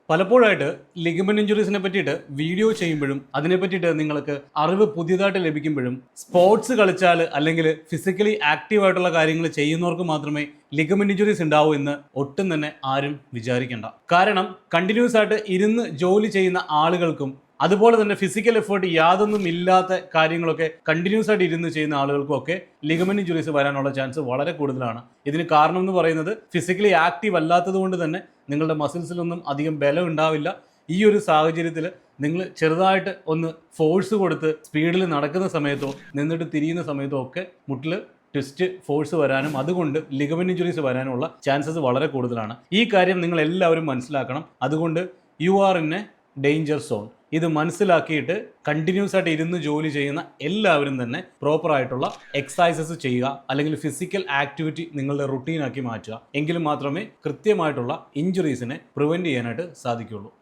പലപ്പോഴായിട്ട് ലിഗമെന്റ് ഇഞ്ചുറീസിനെ പറ്റിയിട്ട് വീഡിയോ ചെയ്യുമ്പോഴും അതിനെ പറ്റിയിട്ട് നിങ്ങൾക്ക് അറിവ് പുതിയതായിട്ട് ലഭിക്കുമ്പോഴും സ്പോർട്സ് കളിച്ചാൽ അല്ലെങ്കിൽ ഫിസിക്കലി ആക്റ്റീവ് ആയിട്ടുള്ള കാര്യങ്ങൾ ചെയ്യുന്നവർക്ക് മാത്രമേ ലിഗമെന്റ് ഇഞ്ചുറീസ് ഉണ്ടാവൂ എന്ന് ഒട്ടും തന്നെ ആരും വിചാരിക്കേണ്ട. കാരണം കണ്ടിന്യൂസ് ആയിട്ട് ഇരുന്ന് ജോലി ചെയ്യുന്ന ആളുകൾക്കും അതുപോലെ തന്നെ ഫിസിക്കൽ എഫേർട്ട് യാതൊന്നും ഇല്ലാത്ത കാര്യങ്ങളൊക്കെ കണ്ടിന്യൂസ് ആയിട്ട് ഇരുന്ന് ചെയ്യുന്ന ആളുകൾക്കും ഒക്കെ ലിഗമെന്റ് ഇഞ്ചുറീസ് വരാനുള്ള ചാൻസ് വളരെ കൂടുതലാണ്. ഇതിന് കാരണം എന്ന് പറയുന്നത് ഫിസിക്കലി ആക്റ്റീവ് അല്ലാത്തത് കൊണ്ട് തന്നെ നിങ്ങളുടെ മസിൽസിലൊന്നും അധികം ബലം ഉണ്ടാവില്ല. ഈ ഒരു സാഹചര്യത്തിൽ നിങ്ങൾ ചെറുതായിട്ട് ഒന്ന് ഫോഴ്സ് കൊടുത്ത് സ്പീഡിൽ നടക്കുന്ന സമയത്തോ നിന്നിട്ട് തിരിയുന്ന സമയത്തോ ഒക്കെ മുട്ടിൽ ട്വിസ്റ്റ് ഫോഴ്സ് വരാനും അതുകൊണ്ട് ലിഗമെന്റ് ഇഞ്ചുറീസ് വരാനുള്ള ചാൻസസ് വളരെ കൂടുതലാണ്. ഈ കാര്യം നിങ്ങൾ എല്ലാവരും മനസ്സിലാക്കണം. അതുകൊണ്ട് you are in A danger zone. ഇത് മനസ്സിലാക്കിയിട്ട് കണ്ടിന്യൂസ് ആയിട്ട് ഇരുന്ന് ജോലി ചെയ്യുന്ന എല്ലാവരും തന്നെ പ്രോപ്പറായിട്ടുള്ള എക്സസൈസസ് ചെയ്യുക, അല്ലെങ്കിൽ ഫിസിക്കൽ ആക്ടിവിറ്റി നിങ്ങളുടെ റുട്ടീനാക്കി മാറ്റുക. എങ്കിലും മാത്രമേ കൃത്യമായിട്ടുള്ള ഇഞ്ചുറീസിനെ പ്രിവെൻറ്റ് ചെയ്യാനായിട്ട് സാധിക്കുകയുള്ളൂ.